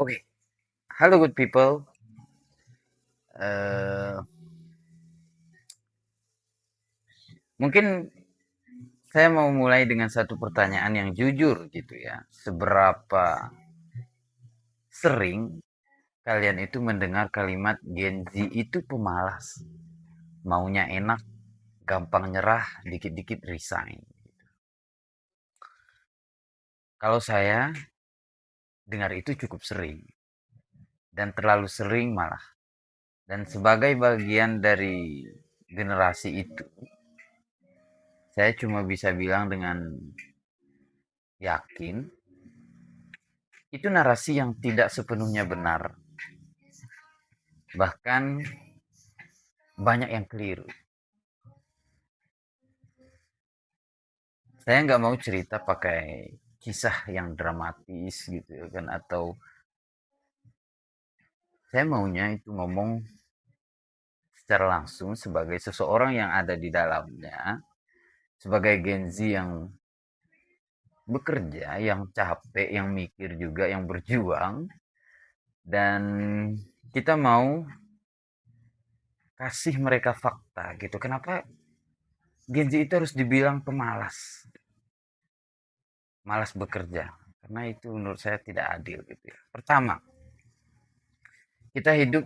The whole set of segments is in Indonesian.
Oke, halo good people. Eh, Mungkin saya mau mulai dengan satu pertanyaan yang jujur gitu ya. Seberapa sering kalian itu mendengar kalimat Gen Z itu pemalas, maunya enak, gampang nyerah, dikit-dikit resign. Kalau saya dengar itu cukup sering dan terlalu sering malah. Dan sebagai bagian dari generasi itu, saya cuma bisa bilang dengan yakin itu narasi yang tidak sepenuhnya benar. Bahkan banyak yang keliru. Saya nggak mau cerita pakai kisah yang dramatis gitu ya kan. Atau saya maunya itu ngomong secara langsung sebagai seseorang yang ada di dalamnya. Sebagai Gen Z yang bekerja, yang capek, yang mikir juga, yang berjuang. Dan kita mau kasih mereka fakta gitu. Kenapa Gen Z itu harus dibilang pemalas? Malas bekerja. Karena itu menurut saya tidak adil gitu ya. Pertama, kita hidup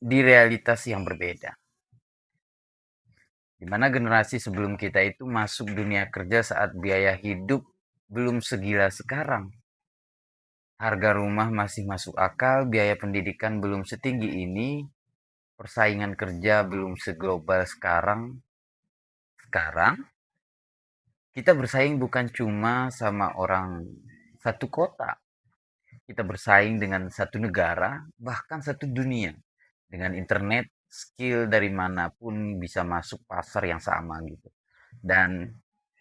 di realitas yang berbeda. Di mana generasi sebelum kita itu masuk dunia kerja saat biaya hidup belum segila sekarang. Harga rumah masih masuk akal, biaya pendidikan belum setinggi ini, persaingan kerja belum seglobal sekarang. Sekarang kita bersaing bukan cuma sama orang satu kota, kita bersaing dengan satu negara, bahkan satu dunia. Dengan internet, skill dari manapun bisa masuk pasar yang sama gitu. Dan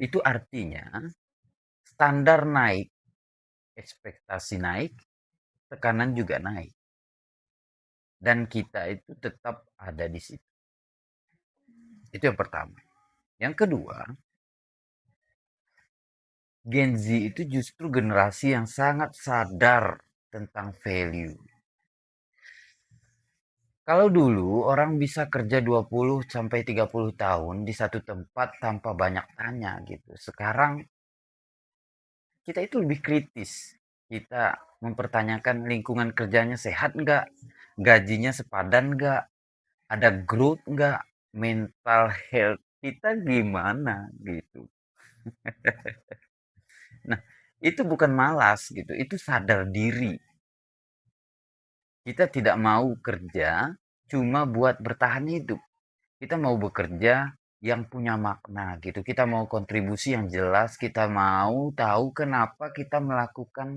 itu artinya standar naik, ekspektasi naik, tekanan juga naik. Dan kita itu tetap ada di situ. Itu yang pertama. Yang kedua, Gen Z itu justru generasi yang sangat sadar tentang value. Kalau dulu orang bisa kerja 20 sampai 30 tahun di satu tempat tanpa banyak tanya gitu. Sekarang kita itu lebih kritis. Kita mempertanyakan lingkungan kerjanya sehat nggak, gajinya sepadan nggak, ada growth nggak, mental health kita gimana gitu. Nah, itu bukan malas gitu, itu sadar diri. Kita tidak mau kerja cuma buat bertahan hidup. Kita mau bekerja yang punya makna gitu. Kita mau kontribusi yang jelas, kita mau tahu kenapa kita melakukan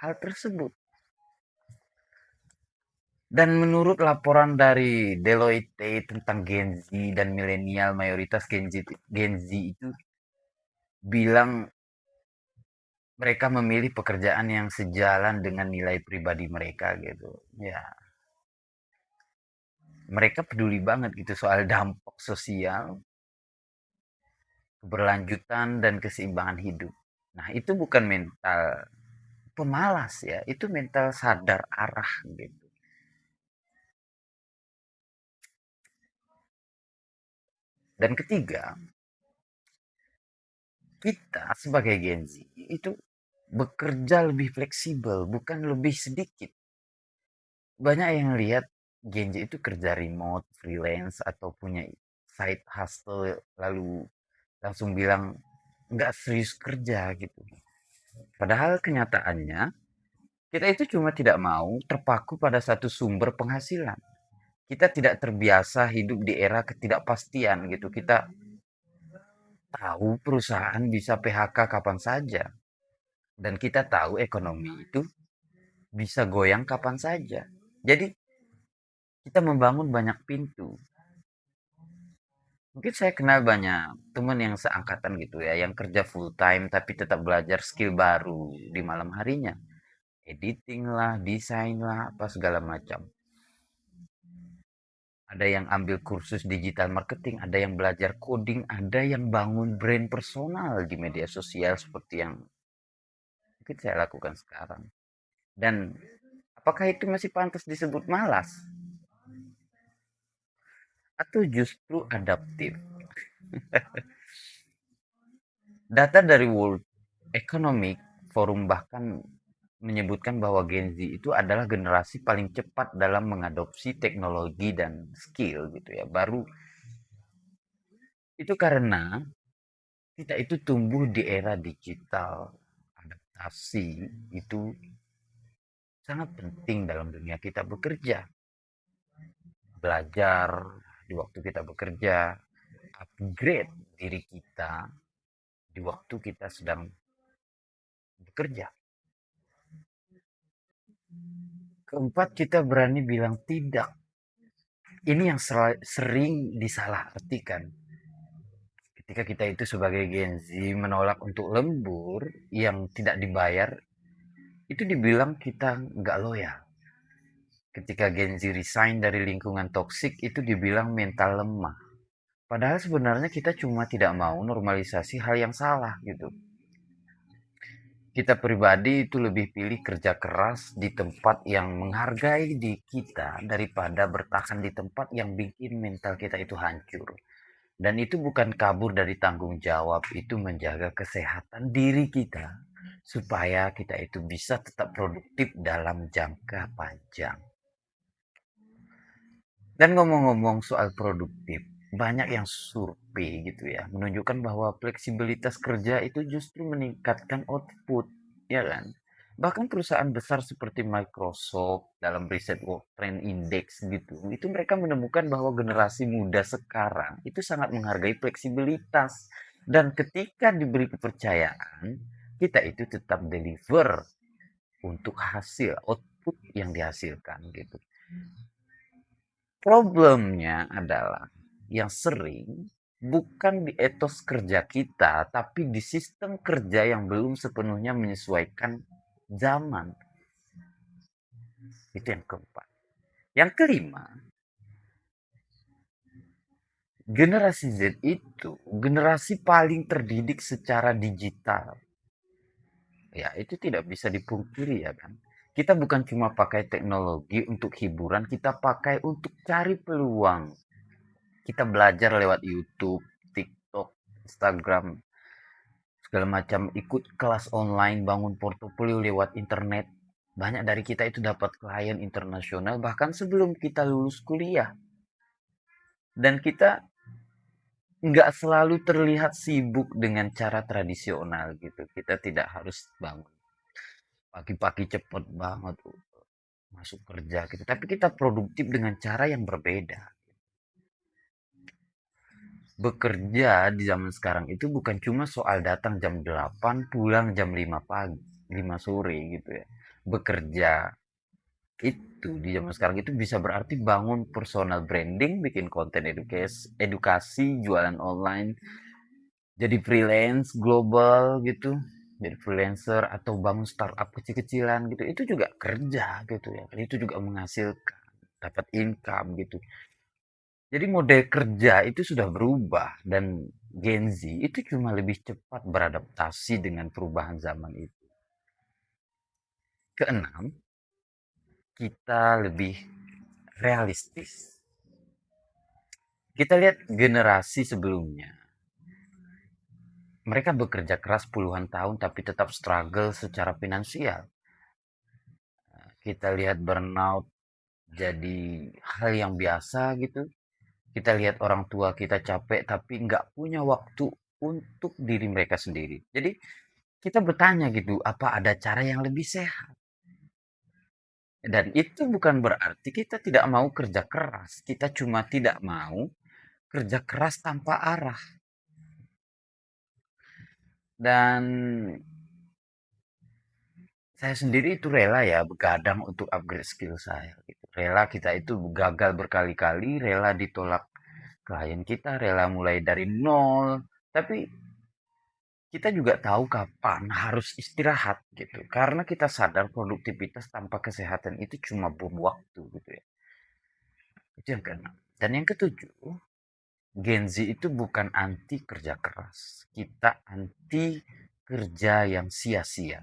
hal tersebut. Dan menurut laporan dari Deloitte tentang Gen Z dan milenial, mayoritas Gen Z itu bilang mereka memilih pekerjaan yang sejalan dengan nilai pribadi mereka gitu. Ya, mereka peduli banget gitu soal dampak sosial, keberlanjutan dan keseimbangan hidup. Nah, itu bukan mental pemalas ya, itu mental sadar arah gitu. Dan ketiga, kita sebagai Gen Z itu bekerja lebih fleksibel, bukan lebih sedikit. Banyak yang lihat Gen Z itu kerja remote, freelance, atau punya side hustle, lalu langsung bilang nggak serius kerja gitu. Padahal kenyataannya, kita itu cuma tidak mau terpaku pada satu sumber penghasilan. Kita tidak terbiasa hidup di era ketidakpastian gitu. Kita tahu perusahaan bisa PHK kapan saja. Dan kita tahu ekonomi itu bisa goyang kapan saja. Jadi kita membangun banyak pintu. Mungkin saya kenal banyak teman yang seangkatan gitu ya, yang kerja full time tapi tetap belajar skill baru di malam harinya. Editing lah, desain lah, apa segala macam. Ada yang ambil kursus digital marketing, ada yang belajar coding, ada yang bangun brand personal di media sosial seperti yang mungkin saya lakukan sekarang. Dan apakah itu masih pantas disebut malas? Atau justru adaptif? Data dari World Economic Forum bahkan menyebutkan bahwa Gen Z itu adalah generasi paling cepat dalam mengadopsi teknologi dan skill gitu ya. Baru itu karena kita itu tumbuh di era digital. Adaptasi itu sangat penting dalam dunia kita bekerja. Belajar di waktu kita bekerja, upgrade diri kita di waktu kita sedang bekerja. Keempat, kita berani bilang tidak. Ini yang sering disalahartikan. Ketika kita itu sebagai Gen Z menolak untuk lembur yang tidak dibayar, itu dibilang kita nggak loyal. Ketika Gen Z resign dari lingkungan toksik, itu dibilang mental lemah. Padahal sebenarnya kita cuma tidak mau normalisasi hal yang salah gitu. Kita pribadi itu lebih pilih kerja keras di tempat yang menghargai di kita daripada bertahan di tempat yang bikin mental kita itu hancur. Dan itu bukan kabur dari tanggung jawab, itu menjaga kesehatan diri kita supaya kita itu bisa tetap produktif dalam jangka panjang. Dan ngomong-ngomong soal produktif, banyak yang survei gitu ya, menunjukkan bahwa fleksibilitas kerja itu justru meningkatkan output, ya kan? Bahkan perusahaan besar seperti Microsoft dalam riset Work Trend Index gitu, itu mereka menemukan bahwa generasi muda sekarang itu sangat menghargai fleksibilitas. Dan ketika diberi kepercayaan, kita itu tetap deliver untuk hasil, output yang dihasilkan gitu. Problemnya adalah yang sering bukan di etos kerja kita, tapi di sistem kerja yang belum sepenuhnya menyesuaikan zaman. Itu yang keempat. Yang kelima, generasi Z itu generasi paling terdidik secara digital. Ya, itu tidak bisa dipungkiri ya kan. Kita bukan cuma pakai teknologi untuk hiburan, kita pakai untuk cari peluang. Kita belajar lewat YouTube, TikTok, Instagram, segala macam, ikut kelas online, bangun portofolio lewat internet. Banyak dari kita itu dapat klien internasional bahkan sebelum kita lulus kuliah. Dan kita nggak selalu terlihat sibuk dengan cara tradisional gitu. Kita tidak harus bangun pagi-pagi cepet banget masuk kerja gitu. Tapi kita produktif dengan cara yang berbeda. Bekerja di zaman sekarang itu bukan cuma soal datang jam 8 pulang jam 5 pagi, 5 sore gitu ya. Bekerja itu di zaman sekarang itu bisa berarti bangun personal branding, bikin konten edukasi, jualan online, jadi freelance global gitu, jadi freelancer atau bangun startup kecil-kecilan gitu. Itu juga kerja gitu ya. Itu juga menghasilkan dapat income gitu. Jadi model kerja itu sudah berubah dan Gen Z itu cuma lebih cepat beradaptasi dengan perubahan zaman itu. Keenam, kita lebih realistis. Kita lihat generasi sebelumnya. Mereka bekerja keras puluhan tahun tapi tetap struggle secara finansial. Kita lihat burnout jadi hal yang biasa gitu. Kita lihat orang tua kita capek tapi nggak punya waktu untuk diri mereka sendiri. Jadi kita bertanya gitu, apa ada cara yang lebih sehat? Dan itu bukan berarti kita tidak mau kerja keras. Kita cuma tidak mau kerja keras tanpa arah. Dan saya sendiri itu rela ya begadang untuk upgrade skill saya. Gitu. Rela kita itu gagal berkali-kali, rela ditolak klien kita, rela mulai dari nol. Tapi kita juga tahu kapan harus istirahat gitu. Karena kita sadar produktivitas tanpa kesehatan itu cuma bom waktu gitu ya. Itu yang keenam. Dan yang ketujuh, Gen Z itu bukan anti kerja keras. Kita anti kerja yang sia-sia.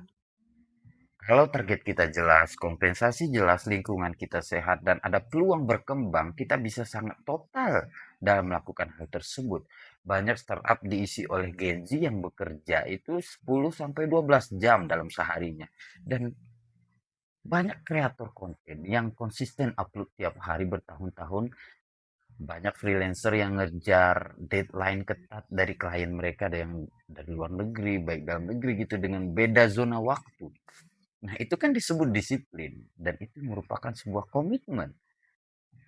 Kalau target kita jelas, kompensasi jelas, lingkungan kita sehat, dan ada peluang berkembang, kita bisa sangat total dalam melakukan hal tersebut. Banyak startup diisi oleh Gen Z yang bekerja itu 10 sampai 12 jam dalam seharinya. Dan banyak kreator konten yang konsisten upload tiap hari bertahun-tahun. Banyak freelancer yang ngejar deadline ketat dari klien mereka, ada yang dari luar negeri, baik dalam negeri gitu, dengan beda zona waktu. Nah, itu kan disebut disiplin dan itu merupakan sebuah komitmen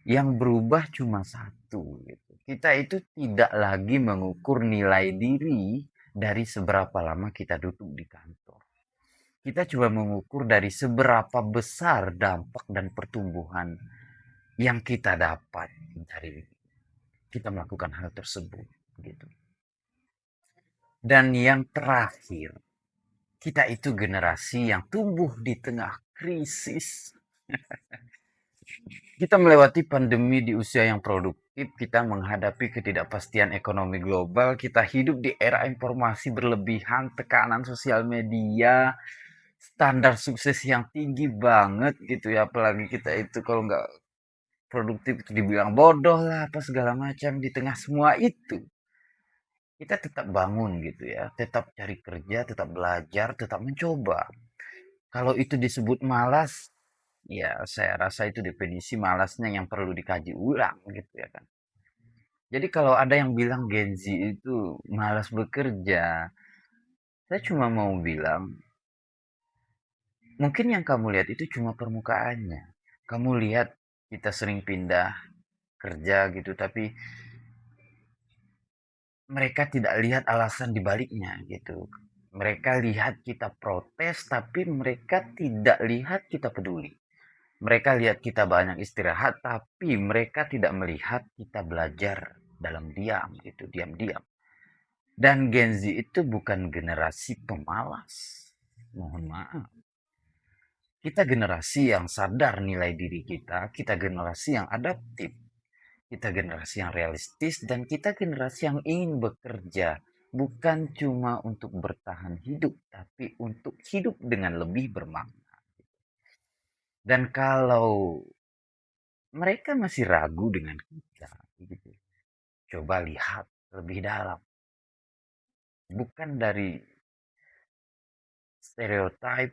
yang berubah cuma satu gitu. Kita itu tidak lagi mengukur nilai diri dari seberapa lama kita duduk di kantor. Kita coba mengukur dari seberapa besar dampak dan pertumbuhan yang kita dapat dari kita melakukan hal tersebut gitu. Dan yang terakhir, kita itu generasi yang tumbuh di tengah krisis. Kita melewati pandemi di usia yang produktif, kita menghadapi ketidakpastian ekonomi global, kita hidup di era informasi berlebihan, tekanan sosial media, standar sukses yang tinggi banget gitu ya. Apalagi kita itu kalau nggak produktif itu dibilang bodoh lah, apa segala macam. Di tengah semua itu, kita tetap bangun gitu ya, tetap cari kerja, tetap belajar, tetap mencoba. Kalau itu disebut malas, ya saya rasa itu definisi malasnya yang perlu dikaji ulang gitu ya kan. Jadi kalau ada yang bilang Gen Z itu malas bekerja, saya cuma mau bilang, mungkin yang kamu lihat itu cuma permukaannya. Kamu lihat kita sering pindah kerja gitu, tapi mereka tidak lihat alasan dibaliknya gitu. Mereka lihat kita protes, tapi mereka tidak lihat kita peduli. Mereka lihat kita banyak istirahat, tapi mereka tidak melihat kita belajar dalam diam gitu, diam-diam. Dan Gen Z itu bukan generasi pemalas. Mohon maaf. Kita generasi yang sadar nilai diri kita generasi yang adaptif, kita generasi yang realistis, dan kita generasi yang ingin bekerja. Bukan cuma untuk bertahan hidup, tapi untuk hidup dengan lebih bermakna. Dan kalau mereka masih ragu dengan kita, gitu, coba lihat lebih dalam. Bukan dari stereotip,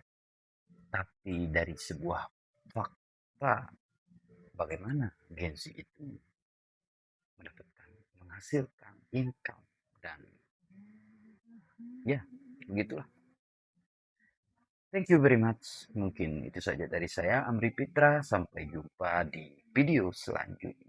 tapi dari sebuah fakta bagaimana Gen Z itu mendapatkan, menghasilkan income. Dan ya, begitulah. Thank you very much. Mungkin itu saja dari saya, Amri Pitra. Sampai jumpa di video selanjutnya.